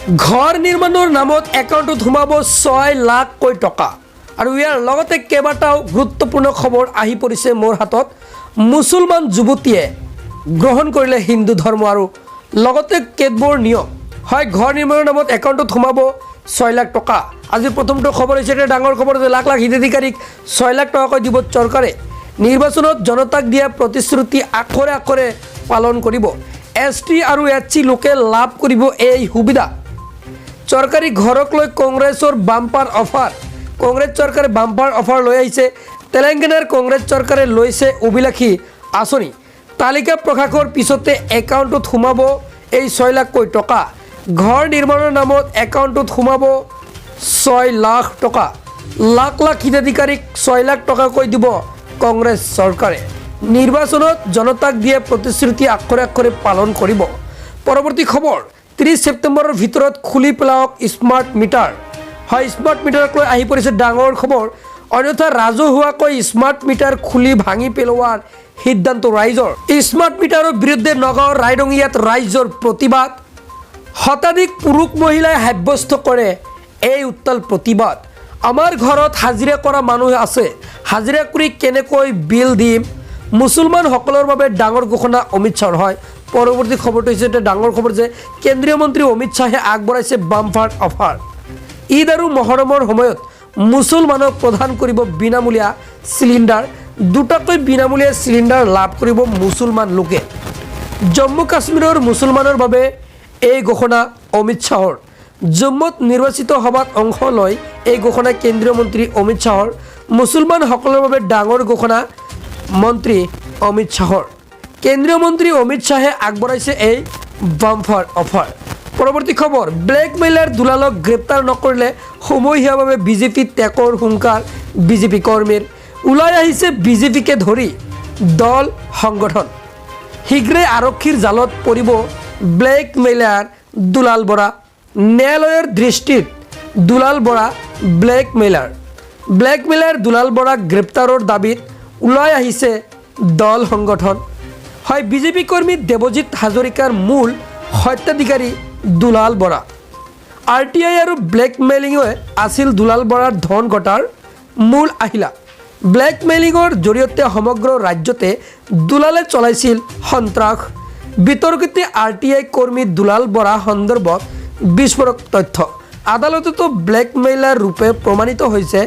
ঘৰ নিৰ্মাণৰ নামত একাউণ্টত সোমাব 6 লাখকৈ টকা। আৰু ইয়াৰ লগতে কেইবাটাও গুৰুত্বপূৰ্ণ খবৰ আহি পৰিছে মোৰ হাতত। মুছলমান যুৱতীয়ে গ্ৰহণ কৰিলে হিন্দু ধৰ্ম আৰু লগতে কেতবোৰ নিয়ম। হয়, ঘৰ নিৰ্মাণৰ নামত একাউণ্টত সোমাব 6 লাখ টকা। আজি প্ৰথমটো খবৰ হৈছে এটা ডাঙৰ খবৰ যে লাখ লাখ হিতাধিকাৰীক 6 লাখ টকাকৈ দিব চৰকাৰে। নিৰ্বাচনত জনতাক দিয়া প্ৰতিশ্ৰুতি আখৰে আখৰে পালন কৰিব। ST আৰু SC লোকে লাভ কৰিব এই সুবিধা। চৰকাৰী ঘৰক লৈ কংগ্ৰেছৰ বাম্পাৰ অফাৰ। কংগ্ৰেছ চৰকাৰে বাম্পাৰ অফাৰ লৈ আহিছে। তেলেংগানাৰ কংগ্ৰেছ চৰকাৰে লৈছে অভিলাষী আঁচনি। তালিকা প্ৰকাশৰ পিছতে একাউণ্টত সোমাব এই 6 লাখকৈ টকা। ঘৰ নিৰ্মাণৰ নামত একাউণ্টত সোমাব 6 লাখ টকা। লাখ লাখ হিতাধিকাৰীক 6 লাখ টকাকৈ দিব কংগ্ৰেছ চৰকাৰে। নিৰ্বাচনত জনতাক দিয়ে প্ৰতিশ্ৰুতি আখৰে আখৰে পালন কৰিব। পৰৱৰ্তী খবৰ, 30 ছেপ্টেম্বৰৰ ভিতৰত খুলি পেলাওক স্মাৰ্ট মিটাৰ। হয়, স্মাৰ্ট মিটাৰক লৈ আহি পৰিছে ডাঙৰ খবৰ। অন্যথা ৰাজহুৱাকৈ স্মাৰ্ট মিটাৰ খুলি ভাঙি পেলোৱাৰ সিদ্ধান্ত ৰাইজৰ। স্মাৰ্ট মিটাৰৰ বিৰুদ্ধে নগাঁৱৰ ৰাইডঙিয়াত ৰাইজৰ প্ৰতিবাদ। শতাধিক পুৰুষ মহিলাই সাব্যস্ত কৰে এই উত্তাল প্ৰতিবাদ। আমাৰ ঘৰত হাজিৰা কৰা মানুহ আছে, হাজিৰা কৰি কেনেকৈ বিল দিম? মুছলমানসকলৰ বাবে ডাঙৰ ঘোষণা অমিত শ্বাহৰ। হয়, পৰৱৰ্তী খবৰটো হৈছে এটা ডাঙৰ খবৰ যে কেন্দ্ৰীয় মন্ত্ৰী অমিত শ্বাহে আগবঢ়াইছে বাম্পাৰ অফাৰ। ঈদ আৰু মহৰমৰ সময়ত মুছলমানক প্ৰদান কৰিব বিনামূলীয়া চিলিণ্ডাৰ। দুটাকৈ বিনামূলীয়া চিলিণ্ডাৰ লাভ কৰিব মুছলমান লোকে। জম্মু কাশ্মীৰৰ মুছলমানৰ বাবে এই ঘোষণা অমিত শ্বাহৰ। জম্মুত নিৰ্বাচিত সভাত অংশ লৈ এই ঘোষণা কেন্দ্ৰীয় মন্ত্ৰী অমিত শ্বাহৰ। মুছলমানসকলৰ বাবে ডাঙৰ ঘোষণা মন্ত্ৰী অমিত শ্বাহৰ। কেন্দ্ৰীয় মন্ত্ৰী অমিত শ্বাহে আগবঢ়াইছে এই বাম্পাৰ অফাৰ। পৰৱৰ্তী খবৰ, ব্লেকমেইলাৰ দুলালক গ্ৰেপ্তাৰ নকৰিলে সমূহীয়াভাৱে বিজেপি ত্যাগৰ হুংকাৰ বিজেপি কৰ্মীৰ। ওলাই আহিছে বিজেপিকে ধৰি দল সংগঠন। শীঘ্ৰে আৰক্ষীৰ জালত পৰিব ব্লেকমেইলাৰ দুলাল বৰা। ন্যায়ালয়ৰ দৃষ্টিত দুলাল বৰা ব্লেকমেইলাৰ দুলাল বৰাক গ্ৰেপ্তাৰৰ দাবীত ওলাই আহিছে দল সংগঠন। হয়, বিজেপি কৰ্মী দেৱজিৎ হাজৰিকাৰ মূল সত্ত্বাধিকাৰী দুলাল বৰা। RTI আৰু ব্লেকমেইলিঙে আছিল দুলাল বৰাৰ ধন ঘটাৰ মূল আহিলা। ব্লেকমেইলিঙৰ জৰিয়তে সমগ্ৰ ৰাজ্যতে দুলালে চলাইছিল সন্ত্ৰাস। বিতৰ্কিত RTI কৰ্মী দুলাল বৰা সন্দৰ্ভত বিস্ফোৰক তথ্য। আদালততো ব্লেকমেইলাৰ ৰূপে প্ৰমাণিত হৈছে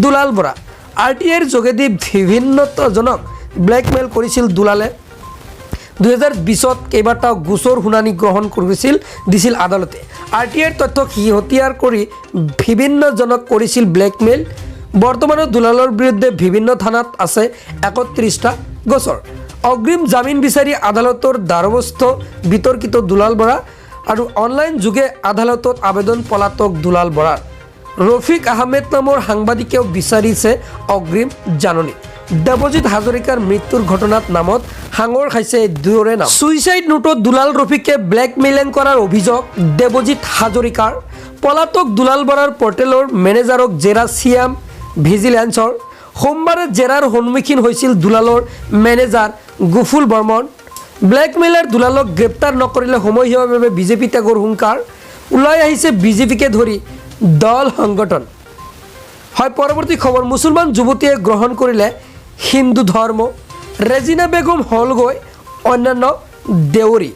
দুলাল বৰা। RTIৰ যোগেদি বিভিন্নজনক ব্লেকমেইল কৰিছিল দুলালে। 2020ত কেইবাটাও গোচৰ শুনানি গ্ৰহণ দিছিল আদালতে। RTIৰ তথ্য শেহতীয়া কৰি বিভিন্নজনক কৰিছিল ব্লেকমেইল। বৰ্তমানত দুলালৰ বিৰুদ্ধে বিভিন্ন থানাত আছে 31টা গোচৰ। অগ্ৰিম জামিন বিচাৰি আদালতৰ দ্বাৰস্থ বিতৰ্কিত দুলাল বৰা আৰু অনলাইন যোগে আদালতত আবেদন পলাতক দুলাল বৰাৰ। ৰফিক আহমেদ নামৰ সাংবাদিকেও বিচাৰিছে অগ্ৰিম জাননী। দেৱজিৎ হাজৰিকাৰ মৃত্যুৰ ঘটনাত নামত সাঙৰ খাইছে দুয়োৰে নাম। ছুইচাইড নোটত দুলাল ৰফিকে ব্লেকমেইলিং কৰাৰ অভিযোগ দেৱজিৎ হাজৰিকাৰ। পলাতক দুলাল বৰাৰ পৰ্টেলৰ মেনেজাৰক জেৰা চিএম ভিজিলেন্সৰ। সোমবাৰে জেৰাৰ সন্মুখীন হৈছিল দুলালৰ মেনেজাৰ গফুল বৰ্মন। ব্লেকমেইলাৰ দুলালক গ্ৰেপ্তাৰ নকৰিলে সমূহীয়াভাৱে বিজেপি ত্যাগৰ হুংকাৰ। ওলাই আহিছে বিজেপিকে ধৰি দল সংগঠন। হয়, পৰৱৰ্তী খবৰ, মুছলমান যুৱতীয়ে গ্ৰহণ কৰিলে হিন্দু ধৰ্ম। ৰেজিনা বেগম হ'লগৈ অন্যান্য দেউৰী।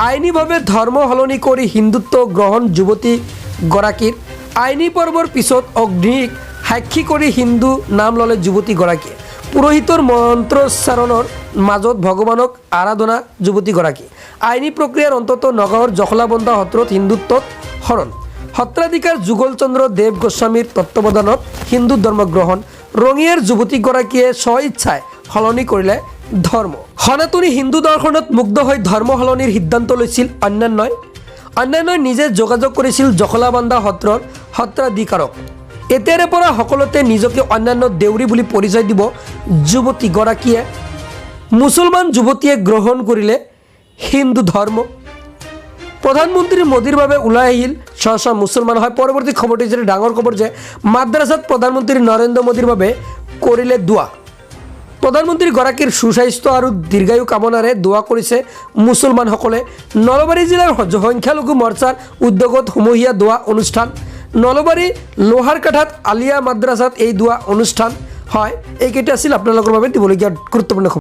আইনীভাৱে ধৰ্ম সলনি কৰি হিন্দুত্ব গ্ৰহণ যুৱতীগৰাকীৰ। আইনী পৰ্বৰ পিছত অগ্নিক সাক্ষী কৰি হিন্দু নাম ল'লে যুৱতীগৰাকীয়ে। পুৰোহিতৰ মন্ত্ৰোচ্চাৰণৰ মাজত ভগৱানক আৰাধনা যুৱতীগৰাকী। আইনী প্ৰক্ৰিয়াৰ অন্তত নগাঁৱৰ জখলাবন্ধা সত্ৰত হিন্দুত্বত শৰণ। সত্ৰাধিকাৰ যুগল চন্দ্ৰ দেৱ গোস্বামীৰ তত্ত্বাৱধানত হিন্দু ধৰ্ম গ্ৰহণ। ৰঙিয়াৰ যুৱতীগৰাকীয়ে স্ব ইচ্ছাই সলনি কৰিলে ধৰ্ম। সনাতনী হিন্দু দৰ্শনত মুগ্ধ হৈ ধৰ্ম সলনিৰ সিদ্ধান্ত লৈছিল অন্যান্যই নিজে যোগাযোগ কৰিছিল জখলাবন্ধা সত্ৰৰ সত্ৰাধিকাৰক। এতিয়াৰে পৰা সকলোতে নিজকে অন্যান্য দেউৰী বুলি পৰিচয় দিব যুৱতীগৰাকীয়ে। মুছলমান যুৱতীয়ে গ্ৰহণ কৰিলে হিন্দু ধৰ্ম। প্ৰধানমন্ত্ৰী মোদীৰ বাবে ওলাই আহিল শ মুছলমান। হয়, পৰৱৰ্তী খবৰটো হৈছে ডাঙৰ খবৰ যে মাদ্ৰাছাত প্ৰধানমন্ত্ৰী নৰেন্দ্ৰ মোদীৰ বাবে কৰিলে দোৱা। প্ৰধানমন্ত্ৰীগৰাকীৰ সুস্বাস্থ্য আৰু দীৰ্ঘায়ু কামনাৰে দোৱা কৰিছে মুছলমানসকলে। নলবাৰী জিলাৰ সংখ্যালঘু মৰ্চাৰ উদ্যোগত সমূহীয়া দোৱা অনুষ্ঠান। নলবাৰী লোহাৰকাঠাত আলিয়া মাদ্ৰাছাত এই দোৱা অনুষ্ঠান হয়। এইকেইটা আছিল আপোনালোকৰ বাবে দিবলগীয়া গুৰুত্বপূৰ্ণ খবৰ।